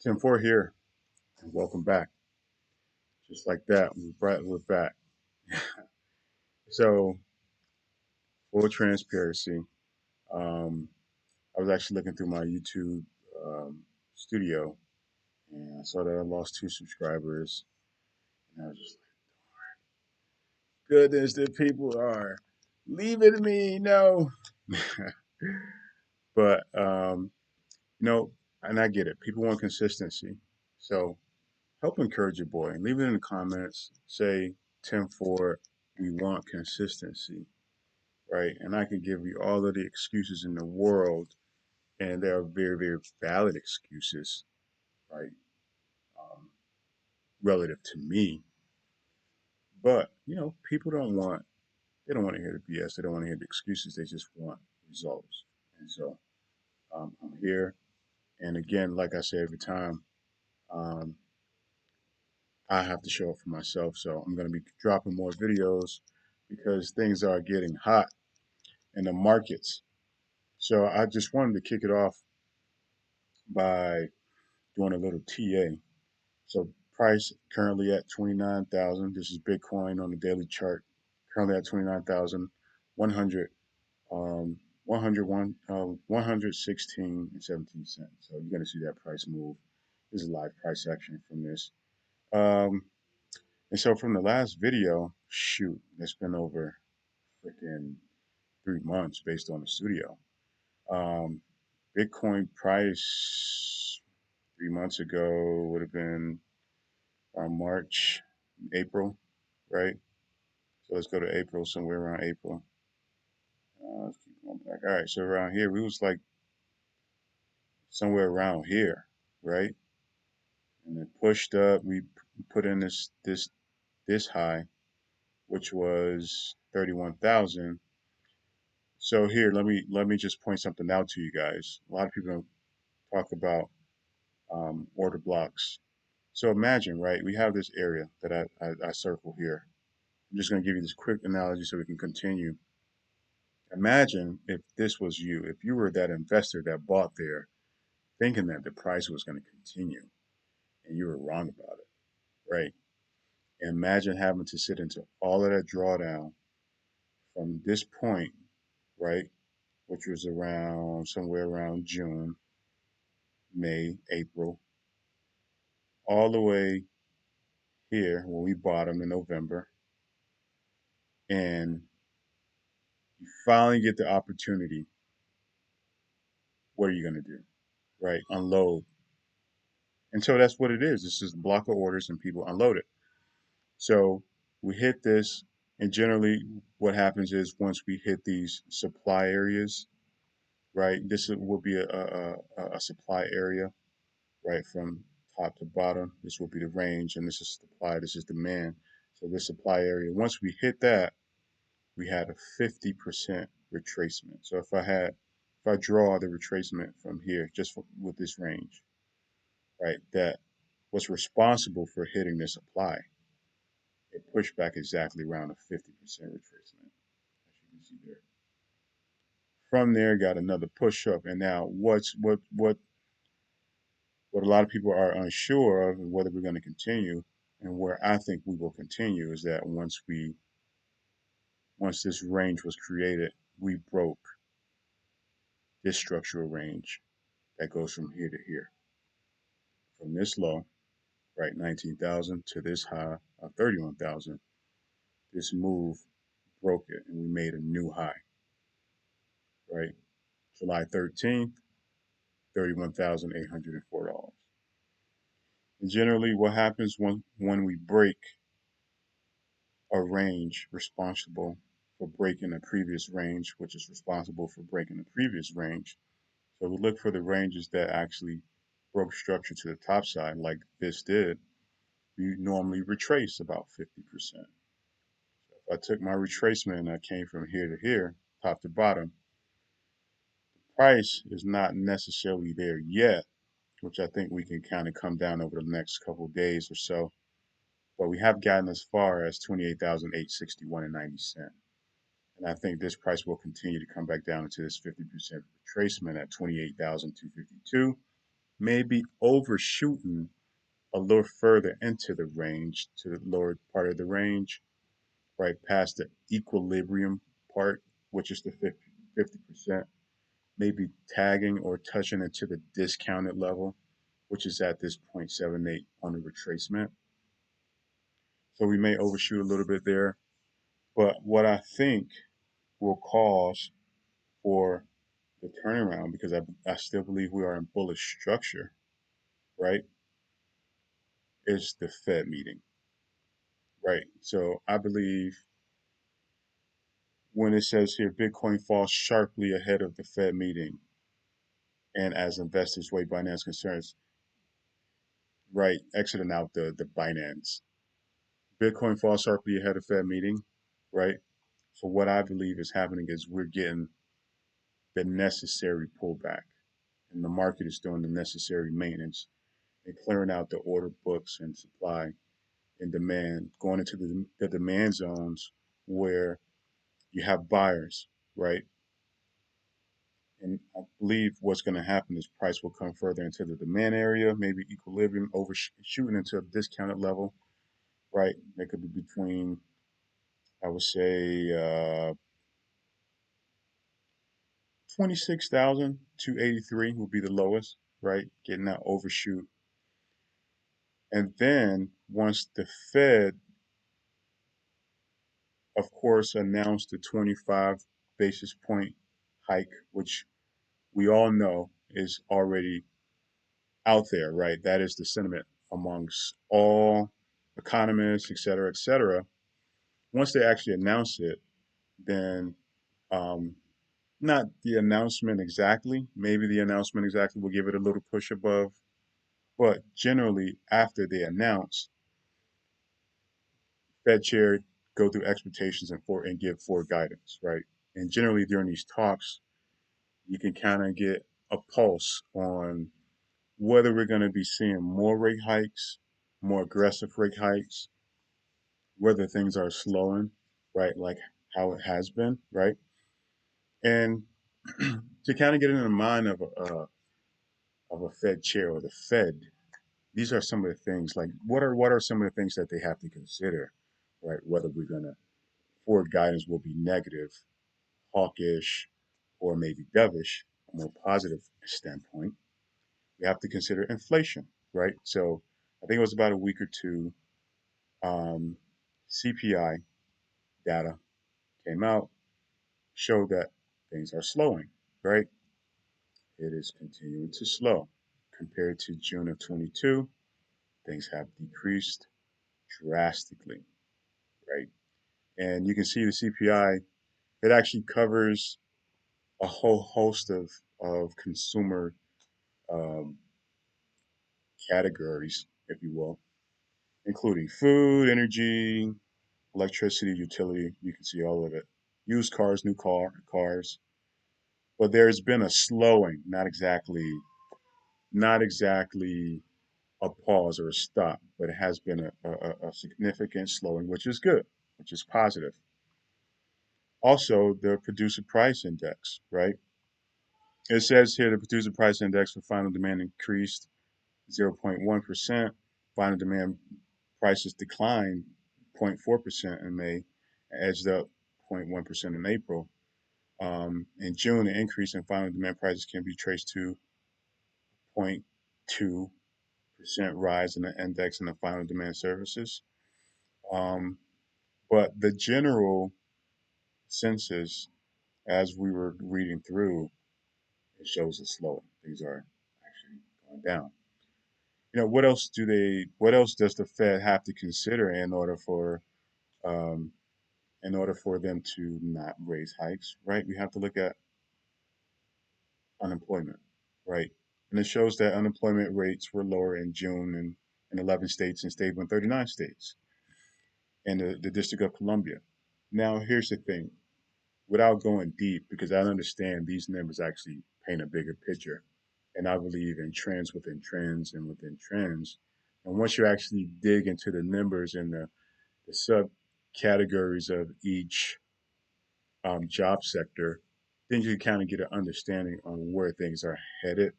10-4 here, and welcome back. Just like that, we're back. So, full transparency, um, I was actually looking through my YouTube studio, and I saw that I lost 2 subscribers, and I was just like, goodness, the people are leaving me. No, but you know, and I get it. People want consistency, so help encourage your boy. Leave it in the comments. Say 10-4. We want consistency, right? And I can give you all of the excuses in the world, and they are very, very valid excuses, right? Um, Relative to me, but people they don't want to hear the BS. They don't want to hear the excuses. They just want results. And so I'm here, and again, like I say every time, um, I have to show up for myself. So I'm going to be dropping more videos because things are getting hot in the markets. So I just wanted to kick it off by doing a little TA. So price currently at 29,000. This is Bitcoin on the daily chart. Currently at 29,100, 116 and 17 cents. So you're gonna see that price move. This is a live price action from this. Um, and so from the last video, shoot, it's been over freaking 3 months based on the studio. Um, Bitcoin price 3 months ago would have been March, April, right? So let's go to April, somewhere around April. Let's keep going back. All right, so around here, we was like somewhere around here, right? And it pushed up. We put in this high, which was 31,000. So here, let me just point something out to you guys. A lot of people don't talk about order blocks. So imagine, right? We have this area that I circle here. I'm just going to give you this quick analogy so we can continue. Imagine if this was you, if you were that investor that bought there thinking that the price was going to continue and you were wrong about it, right? Imagine having to sit into all of that drawdown from this point, right, which was around somewhere around June, May, April, all the way here when we bought them in November, and you finally get the opportunity. What are you going to do, right? Unload. And so that's what it is. This is a block of orders and people unload it. So we hit this, and generally what happens is once we hit these supply areas, right, will be a supply area, right, from top to bottom. This will be the range, and this is supply, this is demand. So this supply area, once we hit that, we had a 50% retracement. So if I draw the retracement from here, with this range, right, that was responsible for hitting the supply, it pushed back exactly around a 50% retracement, as you can see there. From there, got another push up, and now what a lot of people are unsure of, and whether we're going to continue, and where I think we will continue, is that once this range was created, we broke this structural range that goes from here to here, from this low, right, 19,000, to this high of 31,000. This move broke it, and we made a new high, right? July 13th, $31,804. And generally, what happens when we break a range responsible for breaking a previous range, which is responsible for breaking the previous range. So we look for the ranges that actually broke structure to the top side, like this did. We normally retrace about 50%. So if I took my retracement and I came from here to here, top to bottom, price is not necessarily there yet, which I think we can kind of come down over the next couple of days or so. But we have gotten as far as 28,861 and 90 cents. And I think this price will continue to come back down into this 50% retracement at 28,252. maybe overshooting a little further into the range, to the lower part of the range, right past the equilibrium part, which is the 50%, maybe tagging or touching into the discounted level, which is at this 0.78 on the retracement. So we may overshoot a little bit there. But what I think will cause for the turnaround, because I still believe we are in bullish structure, right, is the Fed meeting, right? So I believe when it says here Bitcoin falls sharply ahead of the Fed meeting, and as investors weigh Binance concerns, right, exiting out the Binance. Bitcoin falls sharply ahead of Fed meeting, right? So what I believe is happening is we're getting the necessary pullback, and the market is doing the necessary maintenance and clearing out the order books and supply and demand, going into the demand zones where you have buyers, right? And I believe what's going to happen is price will come further into the demand area, maybe equilibrium, overshooting into a discounted level, right? That could be between, I would say, 26,283 will be the lowest, right? Getting that overshoot. And then once the Fed, of course, announced the 25 basis point hike, which we all know is already out there, right? That is the sentiment amongst all economists, et cetera, et cetera. Once they actually announce it, then um, not the announcement exactly, maybe the announcement exactly will give it a little push above, but generally after they announce, Fed chair go through expectations and give forward guidance, right? And generally during these talks, you can kind of get a pulse on whether we're going to be seeing more rate hikes, more aggressive rate hikes, whether things are slowing, right, like how it has been, right? And to kind of get in the mind of a Fed chair or the Fed, these are some of the things like what are some of the things that they have to consider, right? Whether we're gonna forward guidance will be negative, hawkish, or maybe dovish, a more positive standpoint. We have to consider inflation, right? So I think it was about a week or two. CPI data came out, showed that things are slowing, right? It is continuing to slow. Compared to June of 22, things have decreased drastically, right? And you can see the CPI, it actually covers a whole host of consumer um, categories, if you will, including food, energy, electricity, utility. You can see all of it. Used cars, cars. But there's been a slowing, not exactly a pause or a stop, but it has been a significant slowing, which is good, which is positive. Also, the producer price index, right? It says here the producer price index for final demand increased 0.1%. Final demand prices declined 0.4% in May, edged up 0.1% in April. In June, the increase in final demand prices can be traced to 0.2% rise in the index in the final demand services. Um, but the general census, as we were reading through, it shows a slowing. Things are actually going down. What else does the Fed have to consider um, in order for them to not raise hikes, right? We have to look at unemployment, right? And it shows that unemployment rates were lower in June in 11 states and stable in 39 states in the District of Columbia. Now, here's the thing, without going deep, because I understand these numbers actually paint a bigger picture. And I believe in trends within trends and within trends. And once you actually dig into the numbers and the subcategories of each job sector, then you kind of get an understanding on where things are headed.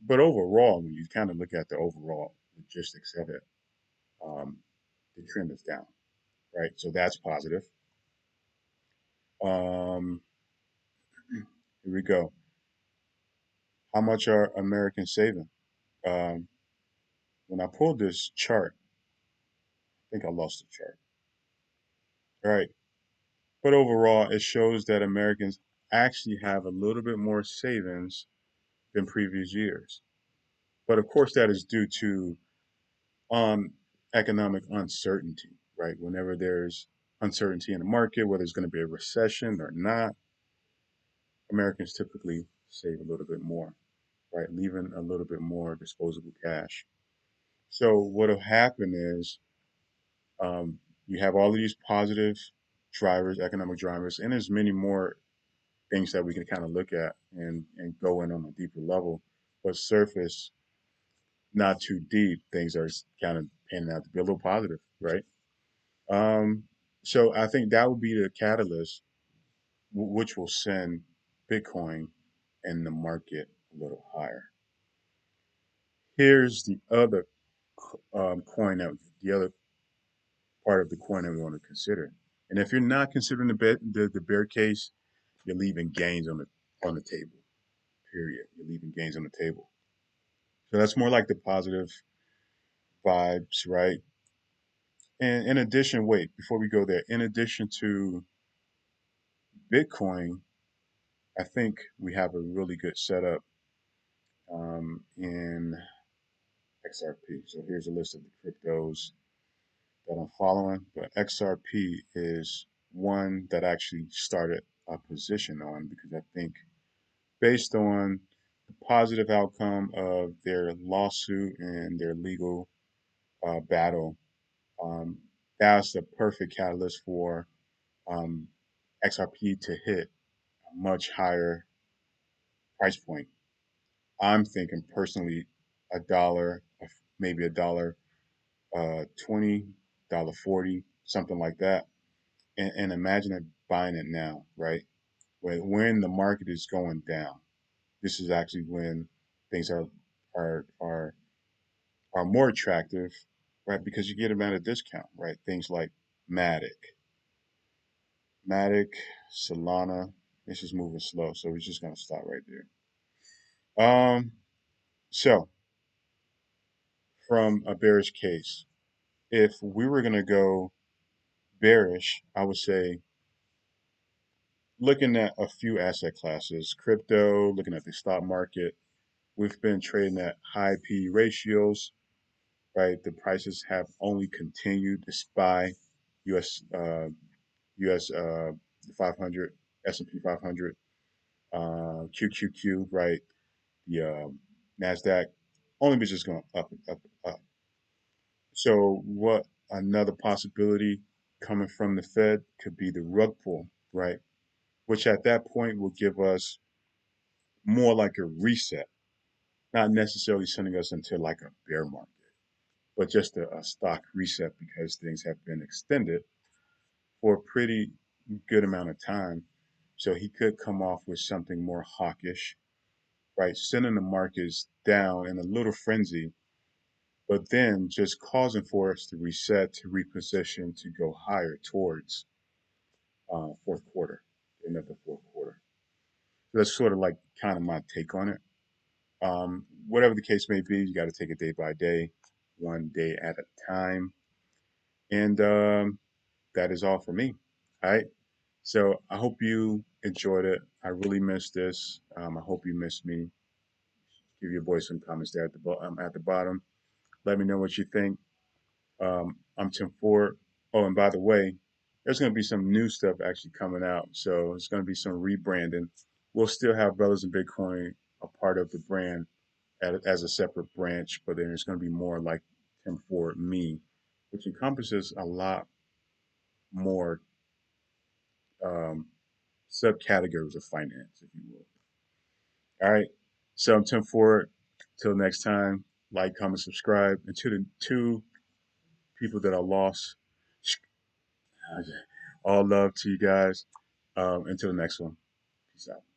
But overall, when you kind of look at the overall logistics of it, um, the trend is down, right? So that's positive. Um, here we go. How much are Americans saving? Um, when I pulled this chart, I think I lost the chart. All right. But overall, it shows that Americans actually have a little bit more savings than previous years. But of course, that is due to um, economic uncertainty, right? Whenever there's uncertainty in the market, whether it's going to be a recession or not, Americans typically save a little bit more, right? Leaving a little bit more disposable cash. So what'll happen is um, you have all of these positive drivers, economic drivers, and there's many more things that we can kind of look at and go in on a deeper level. But surface, not too deep, things are kind of panning out to be a little positive, right? Um, so I think that would be the catalyst, which will send Bitcoin and the market a little higher. Here's the other coin that the other part of the coin that we want to consider. And if you're not considering the bear case, you're leaving gains on the table. Period. You're leaving gains on the table. So that's more like the positive vibes, right? And in addition, wait, before we go there, in addition to Bitcoin, I think we have a really good setup in XRP. So here's a list of the cryptos that I'm following, but XRP is one that I actually started a position on because I think based on the positive outcome of their lawsuit and their legal battle, um, that's the perfect catalyst for um, XRP to hit a much higher price point. I'm thinking personally a dollar, maybe a dollar 20, dollar 40, something like that. And imagine it buying it now, right? When the market is going down, this is actually when things are are are more attractive, right? Because you get them at a discount, right? Things like Matic, Matic, Solana. This is moving slow, so we're just gonna stop right there. Um, so from a bearish case, if we were gonna go bearish, I would say looking at a few asset classes, crypto, looking at the stock market, we've been trading at high P ratios, right? The prices have only continued to spy US US 500, S&P 500, QQQ, right? The Nasdaq only been just going up and up and up. So what another possibility coming from the Fed could be the rug pull, right? Which at that point will give us more like a reset, not necessarily sending us into like a bear market, but just a stock reset because things have been extended for a pretty good amount of time. So he could come off with something more hawkish, right? Sending the markets down in a little frenzy, but then just causing for us to reset, to reposition, to go higher towards fourth quarter, the end of the fourth quarter. So that's sort of like kind of my take on it. Whatever the case may be, you got to take it day by day, one day at a time. And that is all for me. All right. So I hope you enjoyed it. I really missed this. I hope you missed me. Give your boy some comments there at the bottom. Let me know what you think. I'm Tim Ford. Oh, and by the way, there's going to be some new stuff actually coming out. So it's going to be some rebranding. We'll still have Brothers in Bitcoin a part of the brand as a separate branch, but then it's going to be more like Tim Ford Me, which encompasses a lot more um, subcategories of finance, if you will. All right. So I'm Tim Ford. Till next time, like, comment, subscribe. And to the two people that are lost, all love to you guys. Until the next one. Peace out.